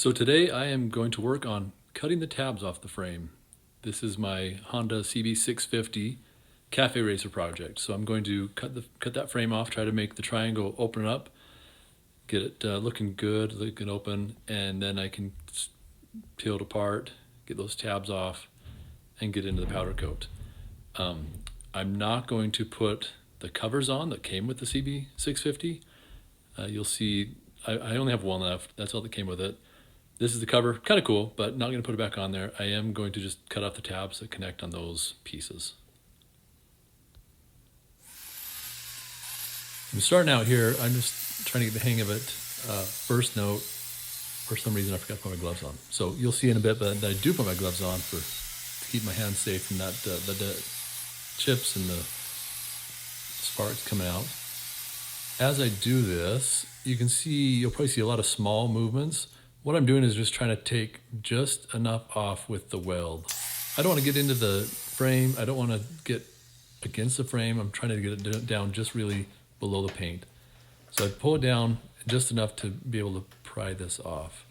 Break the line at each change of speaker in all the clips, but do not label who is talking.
So today I am going to work on cutting the tabs off the frame. This is my Honda CB650 cafe racer project. So I'm going to cut that frame off, try to make the triangle open up, get it looking good, looking open, and then I can peel it apart, get those tabs off, and get into the powder coat. I'm not going to put the covers on that came with the CB650. You'll see I only have one left. That's all that came with it. This is the cover, kind of cool, but not going to put it back on there. I am going to just cut off the tabs that connect on those pieces. I'm starting out here. I'm just trying to get the hang of it. First note, for some reason I forgot to put my gloves on. So you'll see in a bit, but I do put my gloves on to keep my hands safe from that the chips and the sparks coming out. As I do this, you'll probably see a lot of small movements. What I'm doing is just trying to take just enough off with the weld. I don't want to get into the frame. I don't want to get against the frame. I'm trying to get it down just really below the paint. So I pull it down just enough to be able to pry this off.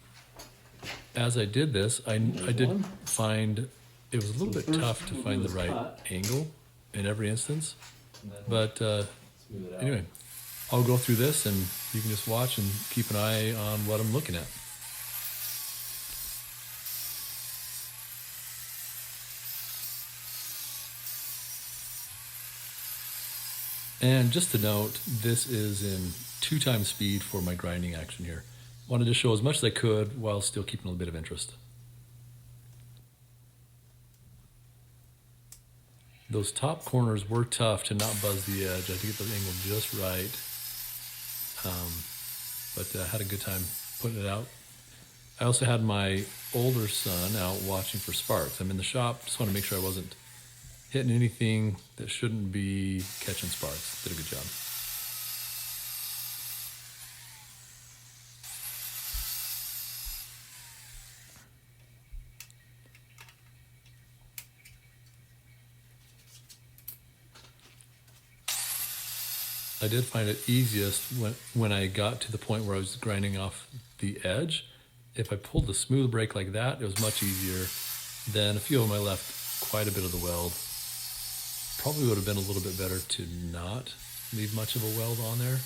As I did this, I did find it was a little bit tough to find the right angle in every instance. But anyway, I'll go through this and you can just watch and keep an eye on what I'm looking at. And just to note, this is in 2x speed for my grinding action here. Wanted to show as much as I could while still keeping a little bit of interest. Those top corners were tough to not buzz the edge. I had to get the angle just right. But I had a good time putting it out. I also had my older son out watching for sparks. I'm in the shop, just want to make sure I wasn't hitting anything that shouldn't be catching sparks. Did a good job. I did find it easiest when I got to the point where I was grinding off the edge. If I pulled the smooth break like that, it was much easier. Then a few of them I left quite a bit of the weld. Probably would have been a little bit better to not leave much of a weld on there.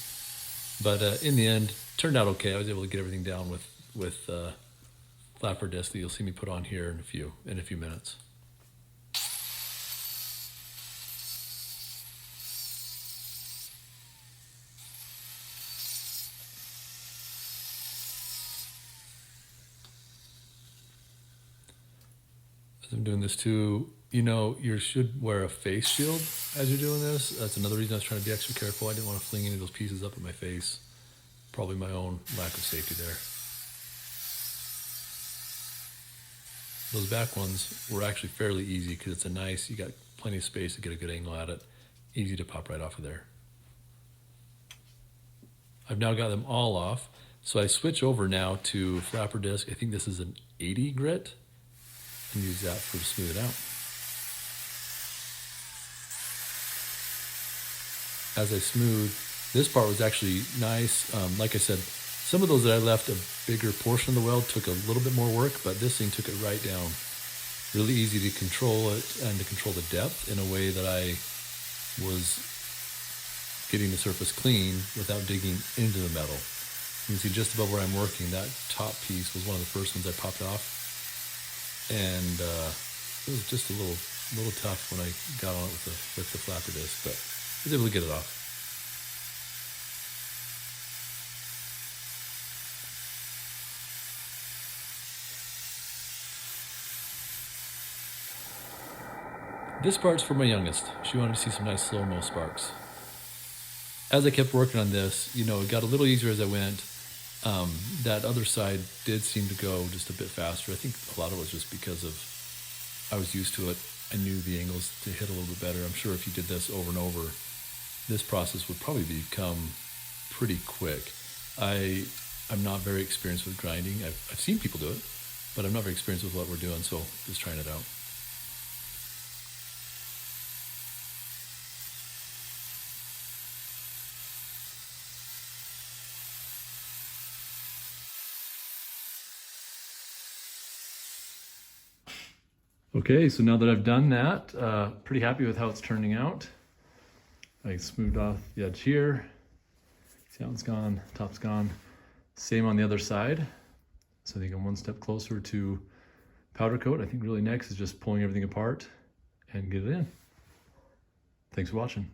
But in the end, turned out okay. I was able to get everything down with flapper disc that you'll see me put on here in a few minutes. As I'm doing this too, you should wear a face shield as you're doing this. That's another reason I was trying to be extra careful. I didn't want to fling any of those pieces up in my face. Probably my own lack of safety there. Those back ones were actually fairly easy because you got plenty of space to get a good angle at it. Easy to pop right off of there. I've now got them all off. So I switch over now to flapper disc. I think this is an 80 grit. And use that to smooth it out. As I smooth, this part was actually nice. Like I said, some of those that I left a bigger portion of the weld took a little bit more work, but this thing took it right down. Really easy to control it and to control the depth in a way that I was getting the surface clean without digging into the metal. You can see just above where I'm working, that top piece was one of the first ones I popped off. And it was just a little tough when I got on it with the flapper disc, but I was able to get it off. This part's for my youngest. She wanted to see some nice slow-mo sparks. As I kept working on this, it got a little easier as I went. That other side did seem to go just a bit faster. I think a lot of it was just because I was used to it. I knew the angles to hit a little bit better. I'm sure if you did this over and over, this process would probably become pretty quick. I'm not very experienced with grinding. I've seen people do it, but I'm not very experienced with what we're doing, so just trying it out. Okay, so now that I've done that, pretty happy with how it's turning out. I smoothed off the edge here. See how it's gone, top's gone. Same on the other side. So I think I'm one step closer to powder coat. I think really next is just pulling everything apart and get it in. Thanks for watching.